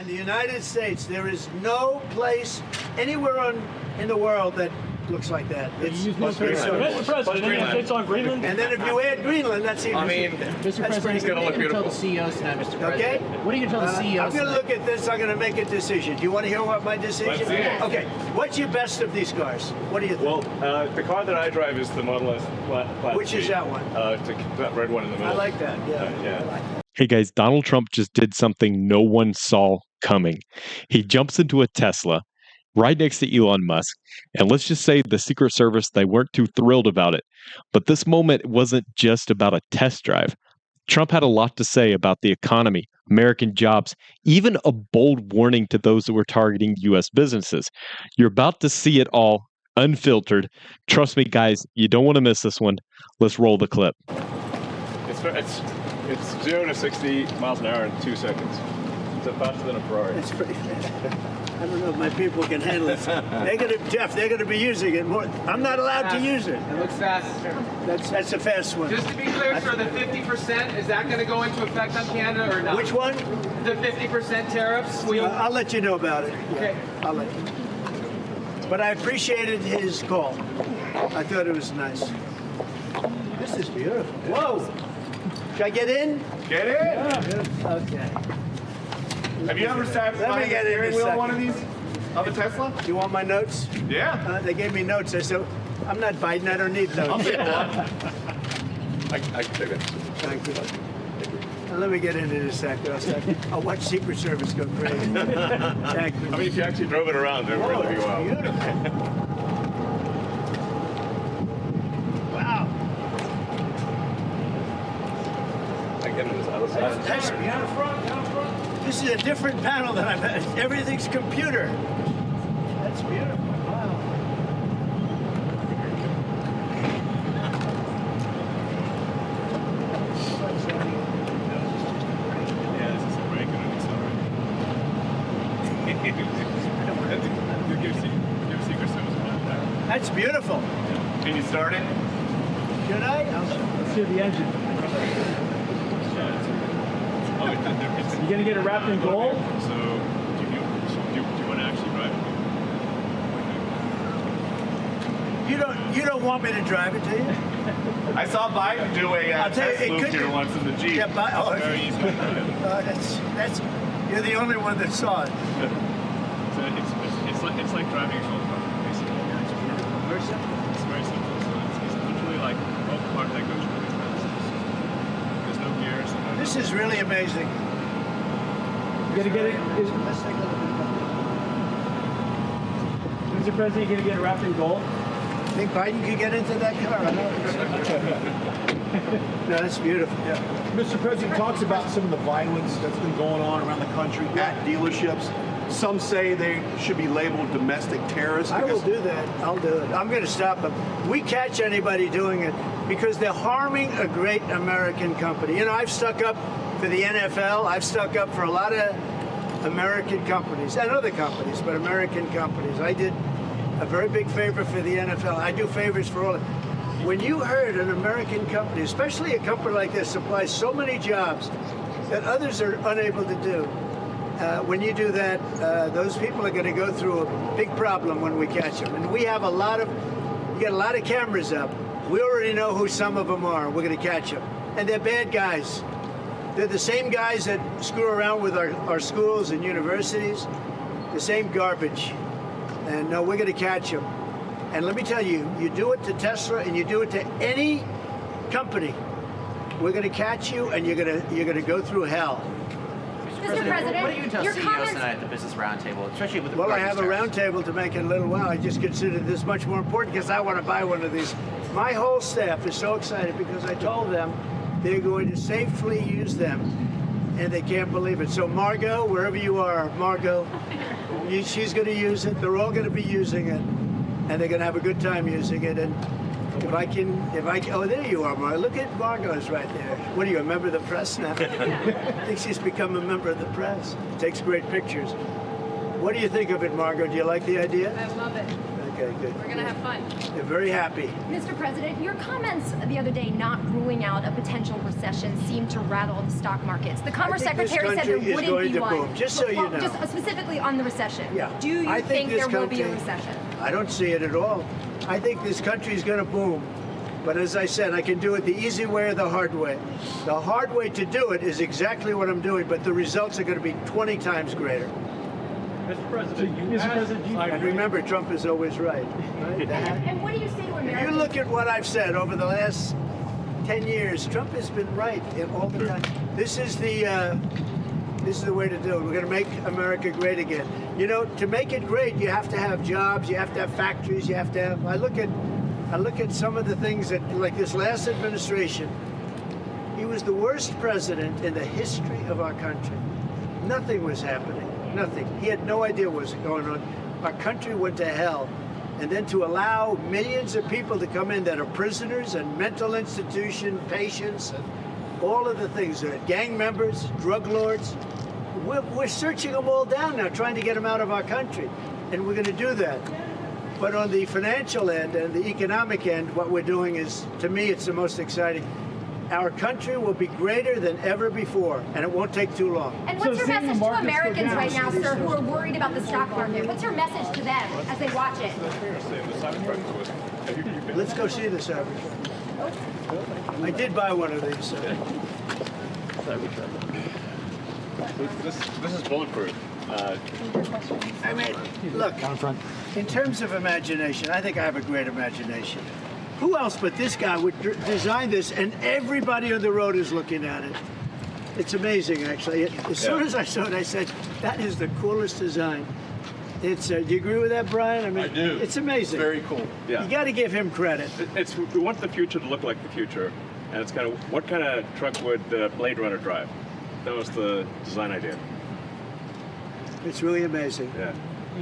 And the United States, there is no place anywhere in the world that looks like that. It's Mr. President, it's on Greenland. and then if you add Greenland, that's even. I mean, Mr. President, it's gonna look what are you going to tell beautiful. the CEOs tonight, Mr. President? Okay. What are you going to tell the CEOs I'm going to tonight? look at this. I'm going to make a decision. Do you want to hear what my decision Let's see is? it. Okay. What's your best of these cars? What do you think? Well, the car that I drive is the Model S Class Which is C. that one? That red one in the middle. I like that. Yeah. yeah. I like that. Hey guys, Donald Trump just did something no one saw coming. He jumps into a Tesla right next to Elon Musk. And let's just say the Secret Service, they weren't too thrilled about it. But this moment wasn't just about a test drive. Trump had a lot to say about the economy, American jobs, even a bold warning to those that were targeting U.S. businesses. You're about to see it all unfiltered. Trust me, guys, you don't want to miss this one. Let's roll the clip. It's 0 to 60 miles an hour in 2 seconds. It's faster than a Ferrari. It's pretty fast. I don't know if my people can handle it. Jeff, they're going to be using it more. I'm not allowed to use it. It looks fast. That's a fast one. Just to be clear, sir, the 50%, is that going to go into effect on Canada or not? Which one? The 50% tariffs? I'll let you know about it. Yeah, Okay. I'll let you. But I appreciated his call. I thought it was nice. This is beautiful. Whoa! Should I get in? Get in! Yeah. Okay. Have you ever sat Let me behind the get in steering a wheel of second. one of these? Of a Tesla? You want my notes? Yeah. They gave me notes. I said, I'm not Biden. I don't need notes. I'll take one. I can take it. Thank you. Now, let me get into this sector. I'll watch Secret Service go crazy. Thank you. I mean, if you actually drove it around, it would Whoa, really be it's wild. beautiful. Wow. I get it this other side. That's beautiful. This is a different panel than I've had. Everything's computer. That's beautiful. Wow. Yeah, this is a break and an Give Secret Service one back. That's beautiful. Can you start it? Should I? Let's hear the engine. You gonna get it wrapped in gold? So, do you want to actually drive it? You don't want me to drive it, do you? I saw Biden do a I'll tell you, test it loop could here be- once in the Jeep. Yeah, It's very easy to drive. That's you're the only one that saw it. So it's like driving a golf cart, basically. Very simple. It's very simple. So it's literally like a golf cart that goes really fast. There's no gears. And no This is really amazing. You gonna get it? Let's take a look at Mr. President, you gonna get it wrapped in gold? that. Think Biden could get into that car? I know. No, that's beautiful. Yeah. Mr. President talks about some of the violence that's been going on around the country at dealerships. Some say they should be labeled domestic terrorists. I will because- do that. I'll do it. I'm going to stop them. We catch anybody doing it because they're harming a great American company. You know, I've stuck up for the NFL. I've stuck up for a lot of American companies and other companies, but American companies. I did a very big favor for the NFL. I do favors for all of them. When you heard an American company, especially a company like this, supplies so many jobs that others are unable to do, when you do that, those people are going to go through a big problem when we catch them. And we have you got a lot of cameras up. We already know who some of them are. We're going to catch them. And they're bad guys. They're the same guys that screw around with our schools and universities, the same garbage. And no, we're going to catch them. And let me tell you, you do it to Tesla and you do it to any company, we're going to catch you and you're going to go through hell. What Mr. President, are you going to tell your CEOs comments... tonight at the Business Roundtable, especially with the Well, I regard have to a tariffs? roundtable to make in a little while. I just consider this much more important because I want to buy one of these. My whole staff is so excited because I told them they're going to safely use them, and they can't believe it. So Margot, wherever you are, Margot, she's going to use it. They're all going to be using it, and they're going to have a good time using it. And if I can, oh, there you are, Margot. Look at Margot's right there. What are you, a member of the press now? I think she's become a member of the press. Takes great pictures. What do you think of it, Margot? Do you like the idea? I love it. Okay, good. We're gonna have fun. They're very happy. Mr. President, your comments the other day not ruling out a potential recession seem to rattle the stock markets. The Commerce I think this Secretary said there country is wouldn't going be to one. boom, just so you know. Just specifically on the recession. Yeah. Do you I think this there will be a country- recession? I don't see it at all. I think this country is going to boom. But as I said, I can do it the easy way or the hard way. The hard way to do it is exactly what I'm doing, but the results are going to be 20 times greater. Mr. President, you Mr. President, do you And remember, Trump is always right. And what do you say to If Americans? you look at what I've said over the last 10 years, Trump has been right all the time. This is the way to do it. We're going to make America great again. You know, to make it great, you have to have jobs, you have to have factories, you have to have. I look at some of the things that, like this last administration, he was the worst president in the history of our country. Nothing was happening. Nothing. He had no idea what was going on. Our country went to hell. And then to allow millions of people to come in that are prisoners and mental institution patients and all of the things, gang members, drug lords, we're searching them all down now, trying to get them out of our country. And we're going to do that. But on the financial end and the economic end, what we're doing is, to me, it's the most exciting. Our country will be greater than ever before, and it won't take too long. And what's So your seeing the message to markets go Americans down- right now, sir, who are worried about the stock market? What's your message to them as they watch it? Let's go see this average. I did buy one of these. This is bulletproof. I mean, look, in terms of imagination, I think I have a great imagination. Who else but this guy would design this, and everybody on the road is looking at it? It's amazing, actually. As soon as I saw it, I said, that is the coolest design. It's. Do you agree with that, Brian? I mean, I do. It's amazing. Very cool. Yeah. You got to give him credit. We want the future to look like the future, and it's kind of what kind of truck would Blade Runner drive? That was the design idea. It's really amazing. Yeah.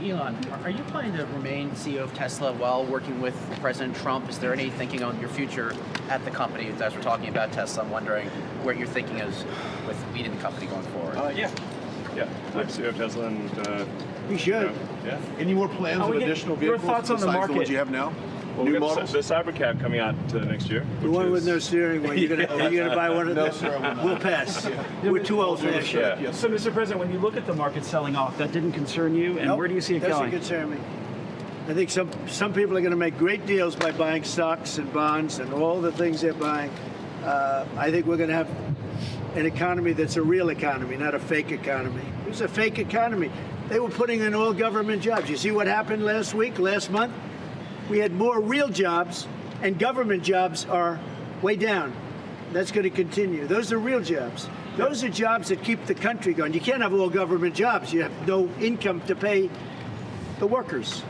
Elon, are you planning to remain CEO of Tesla while working with President Trump? Is there any thinking on your future at the company? As we're talking about Tesla, I'm wondering where your thinking is with leading the company going forward. Yeah. I'm CEO of Tesla, and You should. yeah. Any more plans Are of we get- additional your vehicles thoughts on the besides the market? ones you have now? Well, New we got models? the Cybercab coming out next year. The which one with is- no steering wheel. Are you gonna buy one of No, them? sir, I will not. We'll pass. We're too old fashioned. Yeah. Yes. So, Mr. President, when you look at the market selling off, that didn't concern you, and Nope, where do you see it doesn't going? concern me. I think some people are going to make great deals by buying stocks and bonds and all the things they're buying. I think we're going to have an economy that's a real economy, not a fake economy. It was a fake economy. They were putting in all government jobs. You see what happened last month? We had more real jobs, and government jobs are way down. That's going to continue. Those are real jobs. Those are jobs that keep the country going. You can't have all government jobs. You have no income to pay the workers.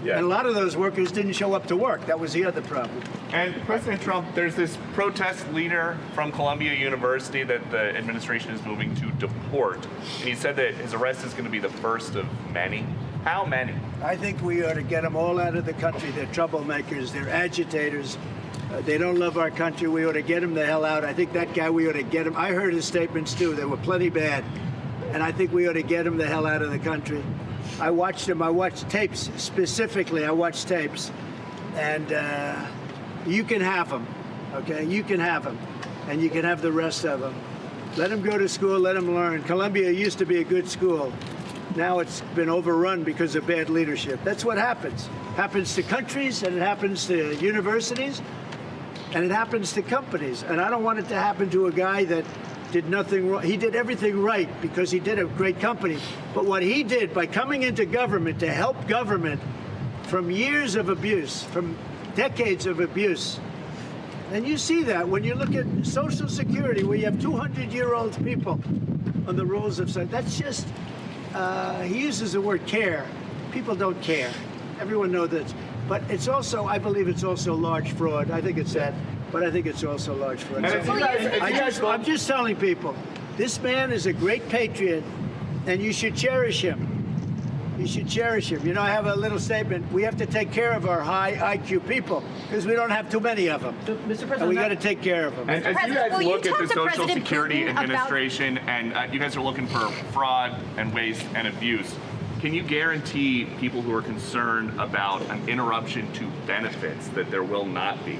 Yeah. And a lot of those workers didn't show up to work. That was the other problem. And President Trump, there's this protest leader from Columbia University that the administration is moving to deport. And he said that his arrest is going to be the first of many. How many? I think we ought to get them all out of the country. They're troublemakers. They're agitators. They don't love our country. We ought to get them the hell out. I think that guy, we ought to get him. I heard his statements, too. They were plenty bad. And I think we ought to get him the hell out of the country. I watched him. I watched tapes. Specifically, I watched tapes. And you can have them, okay? You can have them. And you can have the rest of them. Let them go to school. Let them learn. Columbia used to be a good school. Now it's been overrun because of bad leadership. That's what happens. Happens to countries, and it happens to universities, and it happens to companies. And I don't want it to happen to a guy that did nothing wrong. He did everything right because he did a great company. But what he did by coming into government to help government from years of abuse, from decades of abuse, and you see that when you look at Social Security, where you have 200-year-old people on the rolls of Social. That's just, he uses the word care. People don't care. Everyone knows that. But it's also, I believe it's also large fraud. I think it's that. But I think it's also large fraud. I'm just telling people, this man is a great patriot, and you should cherish him. You should cherish him. You know, I have a little statement. We have to take care of our high IQ people because we don't have too many of them. So, Mr. President, And we got to take care of them. And as you President, guys will you look at talk the to Social President Security Putin about- Administration and you guys are looking for fraud and waste and abuse, Can you guarantee people who are concerned about an interruption to benefits that there will not be?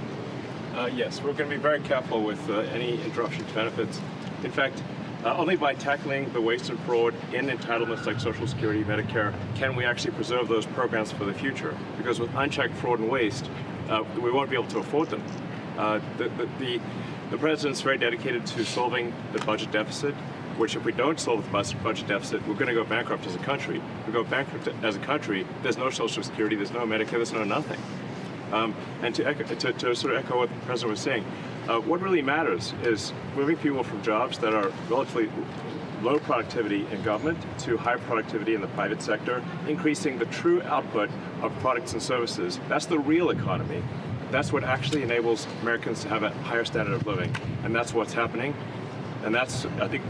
Yes, we're going to be very careful with any interruption to benefits. In fact, only by tackling the waste and fraud in entitlements like Social Security, Medicare, can we actually preserve those programs for the future. Because with unchecked fraud and waste, we won't be able to afford them. The president's very dedicated to solving the budget deficit, which if we don't solve the budget deficit, we're going to go bankrupt as a country. If we go bankrupt as a country, there's no Social Security, there's no Medicare, there's no nothing. And to sort of echo what the president was saying, what really matters is moving people from jobs that are relatively low productivity in government to high productivity in the private sector, increasing the true output of products and services. That's the real economy. That's what actually enables Americans to have a higher standard of living, and that's what's happening. And that's, I think,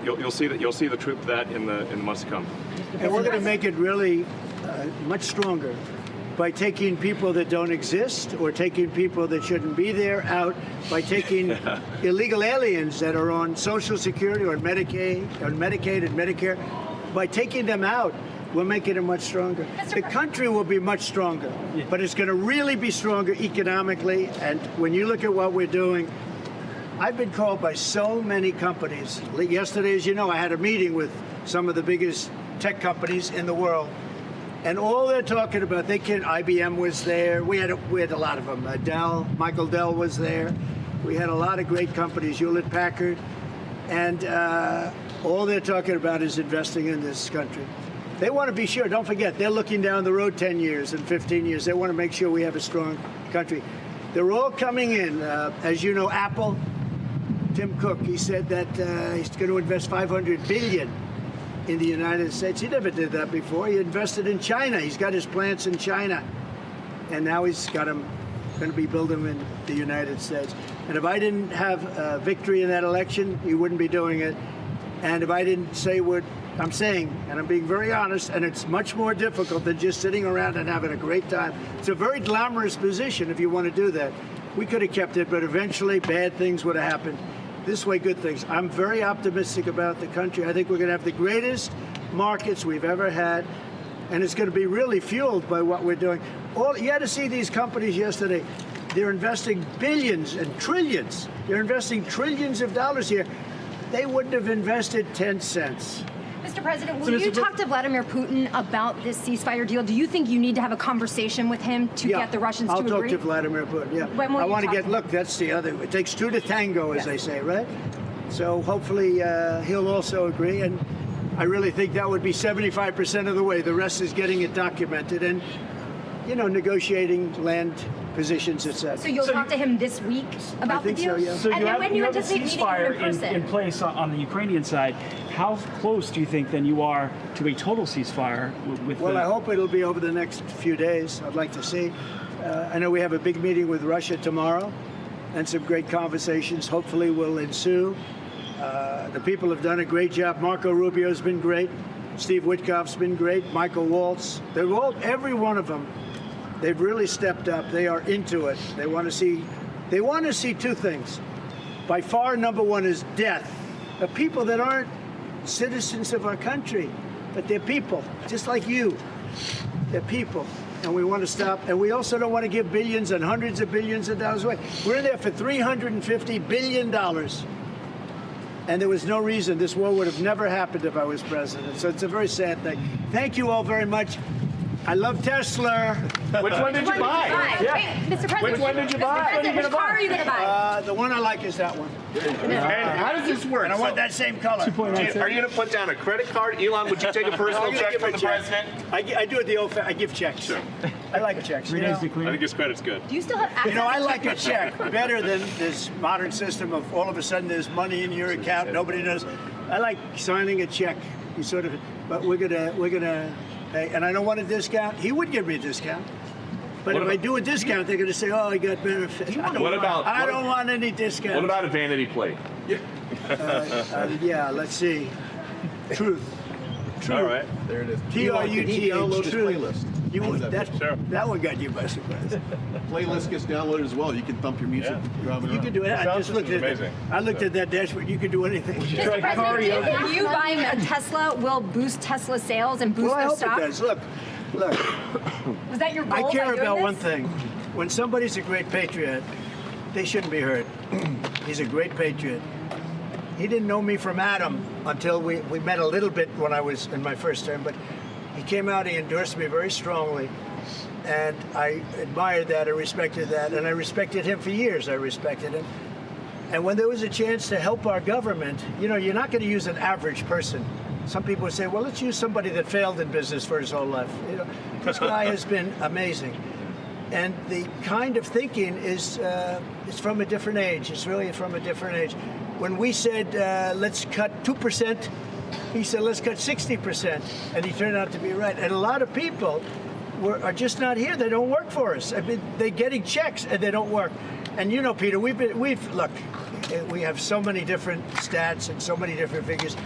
you'll see the truth of that in the months to come. And we're going to make it really much stronger by taking people that don't exist or taking people that shouldn't be there out, by taking illegal aliens that are on Social Security or Medicaid and Medicare, by taking them out. We're making it much stronger. The country will be much stronger, but it's going to really be stronger economically. And when you look at what we're doing, I've been called by so many companies. Yesterday, as you know, I had a meeting with some of the biggest tech companies in the world. And all they're talking about, IBM was there. We had a lot of them. Michael Dell was there. We had a lot of great companies, Hewlett Packard. And all they're talking about is investing in this country. They want to be sure, don't forget, they're looking down the road 10 years and 15 years. They want to make sure we have a strong country. They're all coming in. As you know, Apple, Tim Cook, he said that he's going to invest $500 billion in the United States. He never did that before. He invested in China. He's got his plants in China. And now he's got them, going to be building them in the United States. And if I didn't have victory in that election, he wouldn't be doing it. And if I didn't say what I'm saying, and I'm being very honest, and it's much more difficult than just sitting around and having a great time. It's a very glamorous position if you want to do that. We could have kept it, but eventually bad things would have happened. This way, good things. I'm very optimistic about the country. I think we're going to have the greatest markets we've ever had, and it's going to be really fueled by what we're doing. You had to see these companies yesterday. They're investing billions and trillions. They're investing trillions of dollars here. They wouldn't have invested 10 cents. Mr. President, will you talk to Vladimir Putin about this ceasefire deal? Do you think you need to have a conversation with him to get the Russians to agree? I'll talk to Vladimir Putin, yeah. When will I want to talk get, look, that's the other, it takes two to tango, as they say, right? So hopefully he'll also agree, and I really think that would be 75% of the way. The rest is getting it documented and, negotiating land positions, etc. So you'll talk to him this week about the deal? I think so, yeah. So And then when you you have a anticipate meeting him ceasefire in person? in place on the Ukrainian side. How close do you think then you are to a total ceasefire with Well, I hope it'll be over the next few days. I'd like to see. I know we have a big meeting with Russia tomorrow, and some great conversations hopefully will ensue. The people have done a great job. Marco Rubio's been great. Steve Witkoff's been great. Michael Waltz. Every one of them, they've really stepped up. They are into it. They want to see two things. By far, number one is death. The people that aren't citizens of our country, but they're people, just like you. They're people, and we want to stop. And we also don't want to give billions and hundreds of billions of dollars away. We're in there for $350 billion. And there was no reason this war would have never happened if I was president. So it's a very sad thing. Thank you all very much. I love Tesla. Which one did you buy? Wait, Mr. President, Which one did you buy? Mr. President, which car are you going to buy? The one I like is that one. And how does this work? And I want that same color. Are you going to put down a credit card? Elon, would you take a personal check from the president? I do it the old I give checks. Sure. I like checks. I think his credit's good. Do you still have access I to like a credit? check better than this modern system of all of a sudden there's money in your account, nobody knows. I like signing a check. But we're gonna pay, and I don't want a discount. He would give me a discount. But if I do a discount, they're going to say, "Oh, I got benefits." I don't want any discount. What about a vanity plate? Yeah, let's see. Truth. All right. There it is. Truth. Download his playlist. That one got you by surprise. Playlist gets downloaded as well. You can thump your music driving You around. can do it. I Sound just looked at system's that. amazing. I looked at that dashboard. You can do anything. Mr. President, do you buying a Tesla will boost Tesla sales and boost Well, I their hope stock? it does. Look. Was that your goal? I by care doing about this? one thing. When somebody's a great patriot, they shouldn't be hurt. He's a great patriot. He didn't know me from Adam until we met a little bit when I was in my first term, but he came out, he endorsed me very strongly, and I admired that, I respected that, and I respected him for years. I respected him. And when there was a chance to help our government, you know, you're not going to use an average person. Some people would say, well, let's use somebody that failed in business for his whole life. You know, this guy has been amazing. And the kind of thinking is from a different age. It's really from a different age. When we said, let's cut 2%, he said, let's cut 60%. And he turned out to be right. And a lot of people are just not here. They don't work for us. I mean, they're getting checks and they don't work. And you know, Peter, we have so many different stats and so many different figures.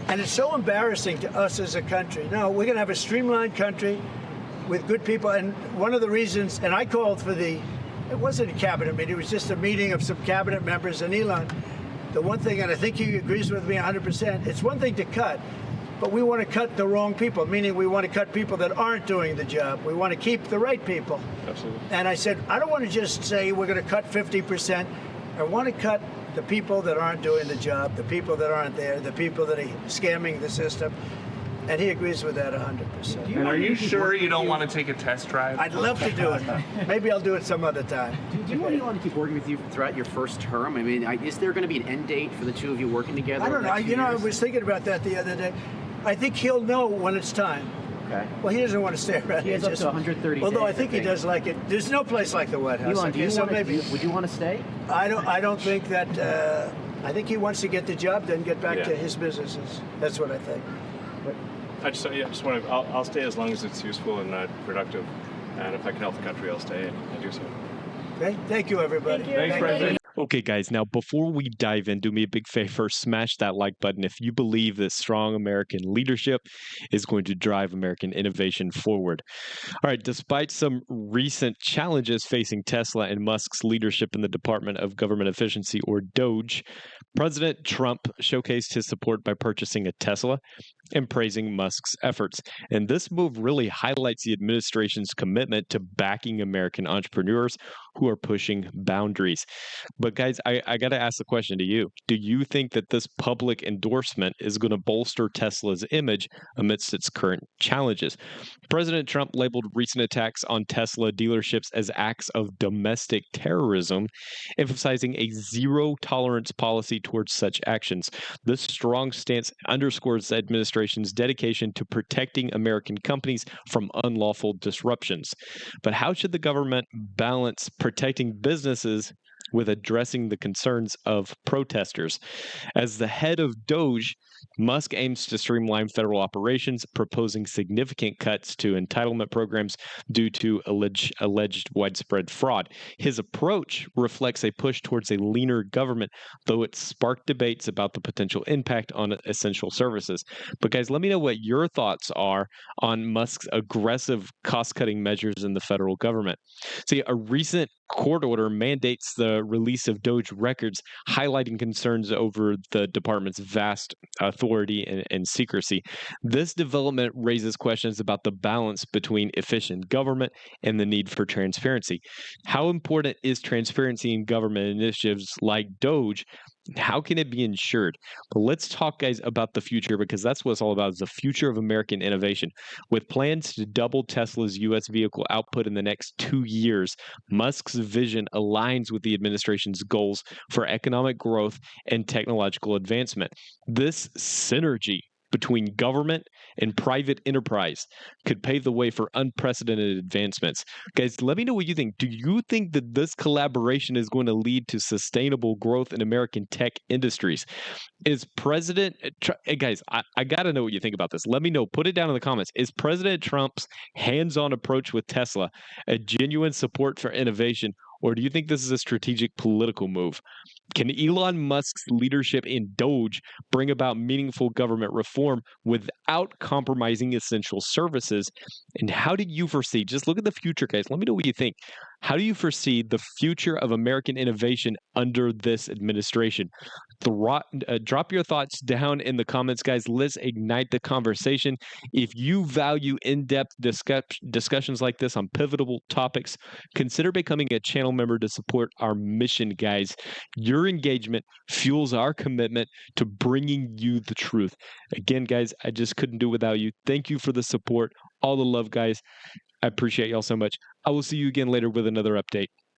And it's so embarrassing to us as a country. No, we're going to have a streamlined country with good people. And one of the reasons, and I called for it wasn't a cabinet meeting, it was just a meeting of some cabinet members and Elon. The one thing, and I think he agrees with me 100%, it's one thing to cut, but we want to cut the wrong people, meaning we want to cut people that aren't doing the job. We want to keep the right people. Absolutely. And I said, I don't want to just say we're going to cut 50%. I want to cut the people that aren't doing the job, the people that aren't there, the people that are scamming the system. And he agrees with that 100%. And are you sure you don't want to take a test drive? I'd love to do it. Maybe I'll do it some other time. Do you want Elon to keep working with you throughout your first term? I mean, is there going to be an end date for the two of you working together? I don't know. next few You know, I years? was thinking about that the other day. I think he'll know when it's time. Okay. Well, he doesn't want to stay around. He has up to 130 Although days, I think I he does like it. There's no place like the White House. Elon, do you so want maybe would you want to stay? I don't think that. I think he wants to get the job done, get back to his businesses. That's what I think. I just want to. I'll stay as long as it's useful and productive, and if I can help the country, I'll stay and I do so. Okay. Thank you, everybody. Thanks, President. Okay, guys, now before we dive in, do me a big favor, smash that like button if you believe that strong American leadership is going to drive American innovation forward. All right, despite some recent challenges facing Tesla and Musk's leadership in the Department of Government Efficiency, or DOGE, President Trump showcased his support by purchasing a Tesla and praising Musk's efforts. And this move really highlights the administration's commitment to backing American entrepreneurs who are pushing boundaries. But guys, I got to ask the question to you. Do you think that this public endorsement is going to bolster Tesla's image amidst its current challenges? President Trump labeled recent attacks on Tesla dealerships as acts of domestic terrorism, emphasizing a zero-tolerance policy towards such actions. This strong stance underscores the administration's dedication to protecting American companies from unlawful disruptions. But how should the government balance protecting businesses with addressing the concerns of protesters? As the head of DOGE, Musk aims to streamline federal operations, proposing significant cuts to entitlement programs due to alleged widespread fraud. His approach reflects a push towards a leaner government, though it sparked debates about the potential impact on essential services. But guys, let me know what your thoughts are on Musk's aggressive cost-cutting measures in the federal government. See, a recent court order mandates the release of DOGE records, highlighting concerns over the department's vast authority and secrecy. This development raises questions about the balance between efficient government and the need for transparency. How important is transparency in government initiatives like DOGE? How can it be ensured? But let's talk, guys, about the future, because that's what it's all about, is the future of American innovation. With plans to double Tesla's U.S. vehicle output in the next 2 years, Musk's vision aligns with the administration's goals for economic growth and technological advancement. This synergy between government and private enterprise could pave the way for unprecedented advancements. Guys, let me know what you think. Do you think that this collaboration is going to lead to sustainable growth in American tech industries? Is President hey guys, I got to know what you think about this. Let me know. Put it down in the comments. Is President Trump's hands-on approach with Tesla a genuine support for innovation, or do you think this is a strategic political move? Can Elon Musk's leadership in Doge bring about meaningful government reform without compromising essential services? And how do you foresee, just look at the future, guys. Let me know what you think. How do you foresee the future of American innovation under this administration? Drop your thoughts down in the comments, guys. Let's ignite the conversation. If you value in-depth discussions like this on pivotal topics, consider becoming a channel member to support our mission, guys. Your engagement fuels our commitment to bringing you the truth. Again, guys, I just couldn't do it without you. Thank you for the support, all the love, guys. I appreciate y'all so much. I will see you again later with another update.